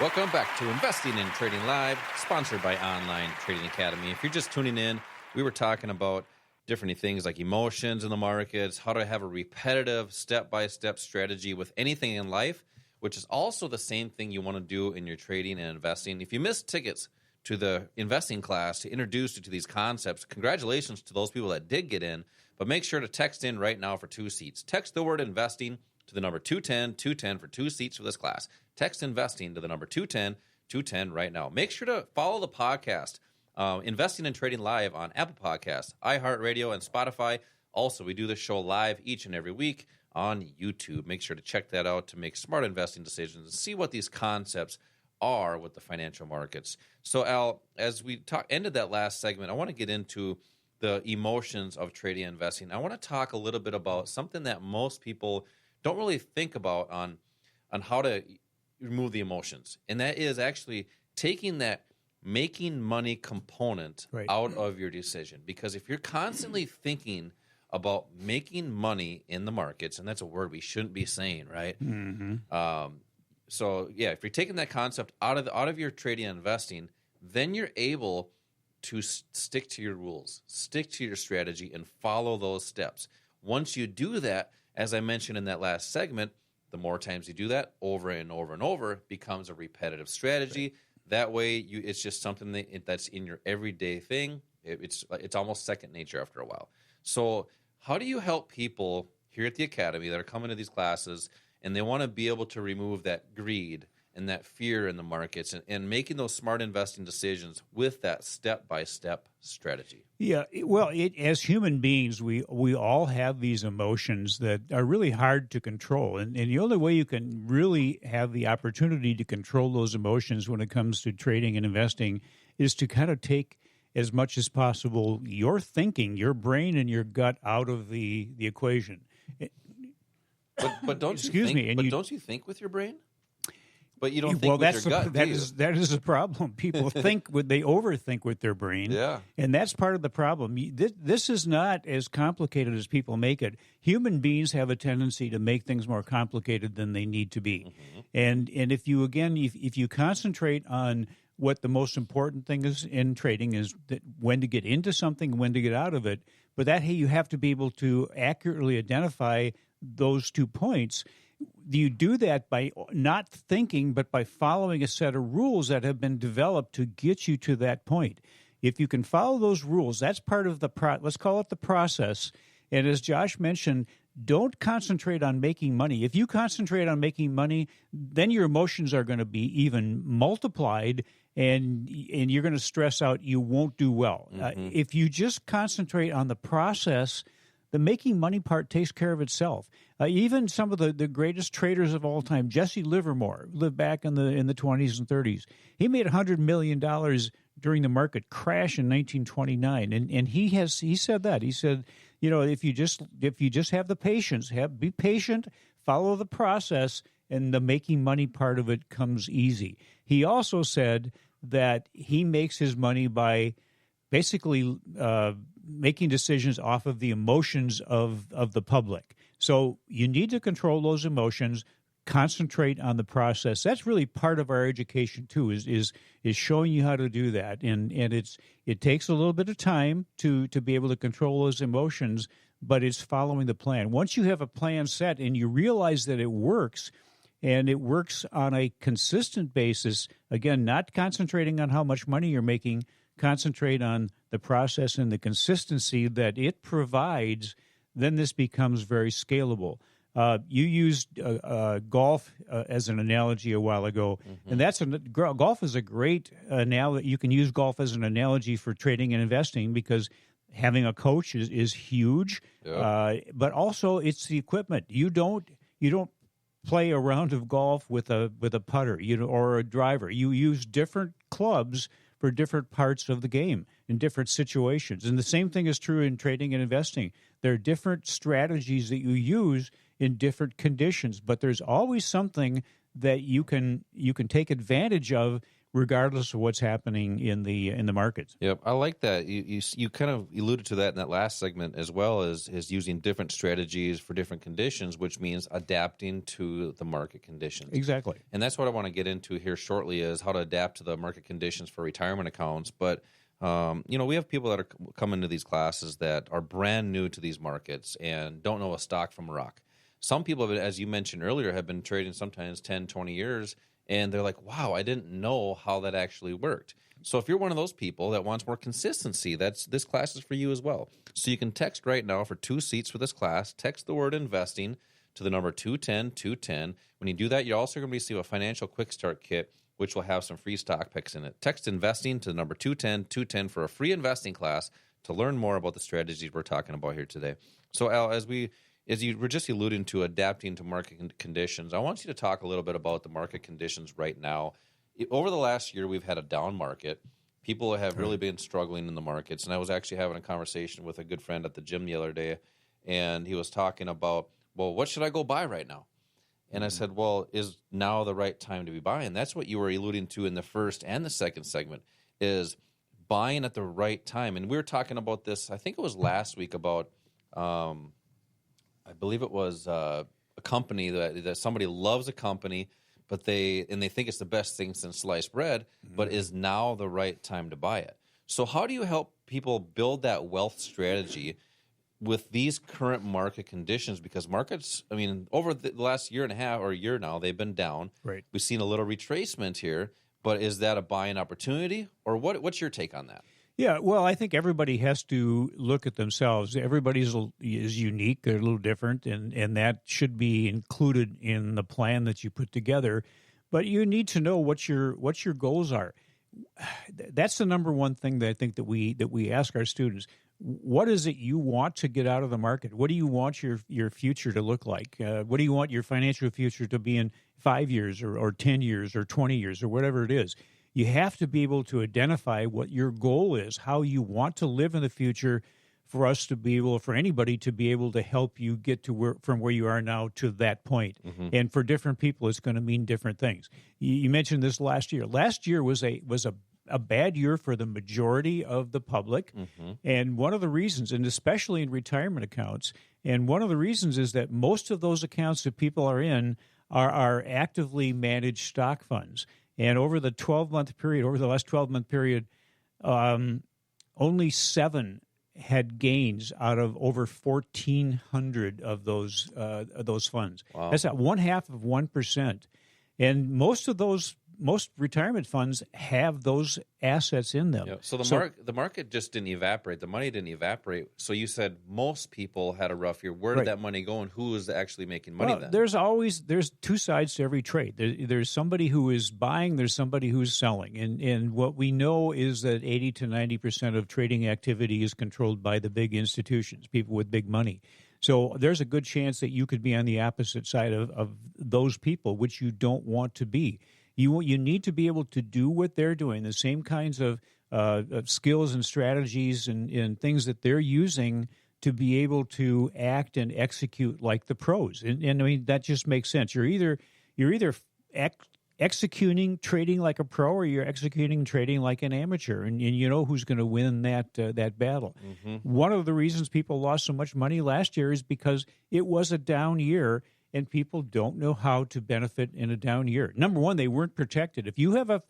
Welcome back to Investing in Trading Live, sponsored by Online Trading Academy. If you're just tuning in, we were talking about different things like emotions in the markets, how to have a repetitive step-by-step strategy with anything in life, which is also the same thing you want to do in your trading and investing. If you missed tickets to the investing class to introduce you to these concepts, congratulations to those people that did get in, but make sure to text in right now for 2 seats. Text the word investing to the number 210 for 2 seats for this class. Text investing to the number 210 right now. Make sure to follow the podcast, Investing and Trading Live on Apple Podcasts, iHeartRadio, and Spotify. Also, we do this show live each and every week on YouTube. Make sure to check that out to make smart investing decisions and see what these concepts are with the financial markets. So, Al, as we ended that last segment, I want to get into the emotions of trading and investing. I want to talk a little bit about something that most people don't really think about on how to remove the emotions. And that is actually taking that making money component out of your decision. Because if you're constantly thinking about making money in the markets, and that's a word we shouldn't be saying, right? Mm-hmm. So if you're taking that concept out of your trading and investing, then you're able to stick to your rules, stick to your strategy, and follow those steps. Once you do that, as I mentioned in that last segment, the more times you do that over and over and over, it becomes a repetitive strategy. Right. That way, it's just something that's in your everyday thing. It's almost second nature after a while. So how do you help people here at the Academy that are coming to these classes and they want to be able to remove that greed and that fear in the markets and making those smart investing decisions with that step-by-step strategy? Yeah, well, as human beings, we all have these emotions that are really hard to control. And the only way you can really have the opportunity to control those emotions when it comes to trading and investing is to kind of take as much as possible your thinking, your brain and your gut out of the equation. But don't you think with your brain? But you don't think with your gut, that is the problem. People they overthink with their brain, and that's part of the problem. This is not as complicated as people make it. Human beings have a tendency to make things more complicated than they need to be, and if you concentrate on what the most important thing is in trading is that when to get into something, when to get out of it, but you have to be able to accurately identify those 2 points. You do that by not thinking, but by following a set of rules that have been developed to get you to that point. If you can follow those rules, that's part of let's call it the process. And as Josh mentioned, don't concentrate on making money. If you concentrate on making money, then your emotions are going to be even multiplied, and you're going to stress out. You won't do well. If you just concentrate on the process, the making money part takes care of itself. Even some of the greatest traders of all time, Jesse Livermore, lived back in the 20s and 30s. He made $100 million during the market crash in 1929, and he said that. He said, if you just have the patience, be patient, follow the process, and the making money part of it comes easy. He also said that he makes his money by basically making decisions off of the emotions of the public. So you need to control those emotions, concentrate on the process. That's really part of our education too, is showing you how to do that. And it takes a little bit of time to be able to control those emotions, but it's following the plan. Once you have a plan set and you realize that it works, and it works on a consistent basis, again, not concentrating on how much money you're making, concentrate on the process and the consistency that it provides, then this becomes very scalable. You used golf as an analogy a while ago, and golf is a great analogy. You can use golf as an analogy for trading and investing because having a coach is huge, but also it's the equipment. You don't play a round of golf with a putter, or a driver. You use different clubs for different parts of the game in different situations. And the same thing is true in trading and investing. There are different strategies that you use in different conditions, but there's always something that you can take advantage of regardless of what's happening in the markets. Yep, I like that. You kind of alluded to that in that last segment as well as using different strategies for different conditions, which means adapting to the market conditions. Exactly. And that's what I want to get into here shortly is how to adapt to the market conditions for retirement accounts. But we have people that are coming to these classes that are brand new to these markets and don't know a stock from a rock. Some people, as you mentioned earlier, have been trading sometimes 10, 20 years, and they're like, wow, I didn't know how that actually worked. So if you're one of those people that wants more consistency, this class is for you as well. So you can text right now for 2 seats for this class. Text the word investing to the number 210-210. When you do that, you're also going to receive a financial quick start kit, which will have some free stock picks in it. Text investing to the number 210-210 for a free investing class to learn more about the strategies we're talking about here today. So Al, as you were just alluding to adapting to market conditions, I want you to talk a little bit about the market conditions right now. Over the last year, we've had a down market. People have really been struggling in the markets. And I was actually having a conversation with a good friend at the gym the other day, and he was talking about, well, what should I go buy right now? And I said, well, is now the right time to be buying? That's what you were alluding to in the first and the second segment, is buying at the right time. And we were talking about this, I think it was last week, about I believe it was a company that somebody loves a company, but they think it's the best thing since sliced bread, but is now the right time to buy it. So how do you help people build that wealth strategy with these current market conditions? Because markets, I mean, over the last year and a half or a year now, they've been down. Right. We've seen a little retracement here, but is that a buying opportunity, or what's your take on that? Yeah, well, I think everybody has to look at themselves. Everybody is unique; they're a little different, and that should be included in the plan that you put together. But you need to know what your goals are. That's the number one thing that I think that we ask our students. What is it you want to get out of the market? What do you want your future to look like? What do you want your financial future to be in 5 years or 10 years or 20 years or whatever it is? You have to be able to identify what your goal is, how you want to live in the future, for anybody to be able to help you get to from where you are now to that point. Mm-hmm. And for different people, it's going to mean different things. You mentioned this last year. Last year was a bad year for the majority of the public. Mm-hmm. And one of the reasons, and especially in retirement accounts, and one of the reasons is that most of those accounts that people are in are actively managed stock funds. And over the last 12-month period, only 7 had gains out of over 1,400 of those funds. Wow. That's at 0.5%. And most retirement funds have those assets in them. Yeah. So the market just didn't evaporate. The money didn't evaporate. So you said most people had a rough year. Where did that money go, and who is actually making money then? There's 2 sides to every trade. There's somebody who is buying, there's somebody who's selling. And what we know is that 80 to 90% of trading activity is controlled by the big institutions, people with big money. So there's a good chance that you could be on the opposite side of those people, which you don't want to be. You need to be able to do what they're doing, the same kinds of skills and strategies and things that they're using to be able to act and execute like the pros. And I mean, that just makes sense. You're either executing trading like a pro, or you're executing trading like an amateur, and you know who's going to win that battle. Mm-hmm. One of the reasons people lost so much money last year is because it was a down year, and people don't know how to benefit in a down year. Number one, they weren't protected. If you have a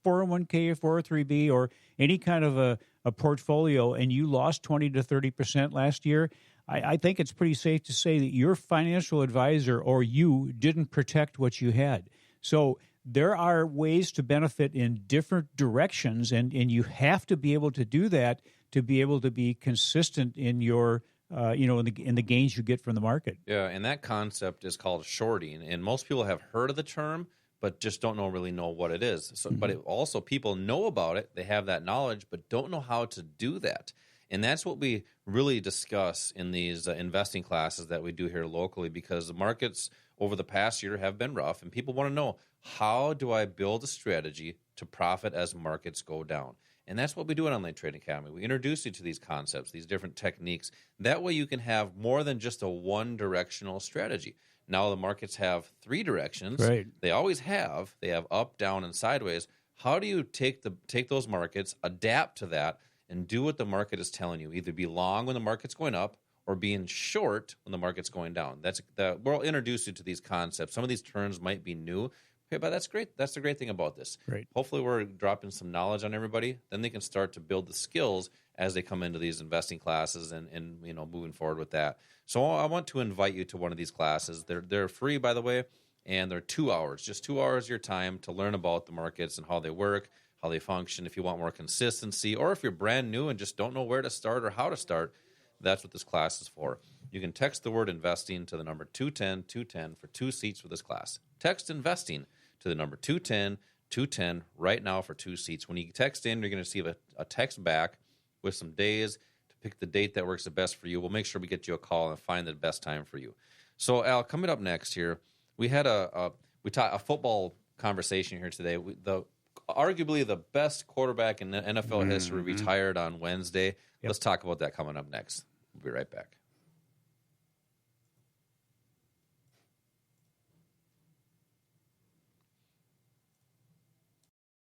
401k, a 403b, or any kind of a portfolio, and you lost 20 to 30% last year, I think it's pretty safe to say that your financial advisor or you didn't protect what you had. So there are ways to benefit in different directions, and you have to be able to do that to be able to be consistent in your in the gains you get from the market. Yeah, and that concept is called shorting, and most people have heard of the term, but just don't really know what it is. So, mm-hmm. But also people know about it, they have that knowledge, but don't know how to do that. And that's what we really discuss in these investing classes that we do here locally, because the markets over the past year have been rough, and people want to know, how do I build a strategy to profit as markets go down? And that's what we do at Online Trading Academy. We introduce you to these concepts, these different techniques. That way you can have more than just a one-directional strategy. Now the markets have 3 directions. Right. They always have. They have up, down, and sideways. How do you take those markets, adapt to that, and do what the market is telling you? Either be long when the market's going up or being short when the market's going down. We'll introduce you to these concepts. Some of these terms might be new, okay, but that's great. That's the great thing about this. Great. Hopefully we're dropping some knowledge on everybody. Then they can start to build the skills as they come into these investing classes and moving forward with that. So I want to invite you to one of these classes. They're free, by the way, and they're 2 hours, just 2 hours of your time to learn about the markets and how they work, how they function. If you want more consistency, or if you're brand new and just don't know where to start or how to start, that's what this class is for. You can text the word investing to the number 210-210 for 2 seats for this class. Text investing to the number 210-210 right now for 2 seats. When you text in, you're going to receive a text back with some days to pick the date that works the best for you. We'll make sure we get you a call and find the best time for you. So, Al, coming up next here, we had a football conversation here today. Arguably the best quarterback in NFL history retired on Wednesday. Yep. Let's talk about that coming up next. We'll be right back.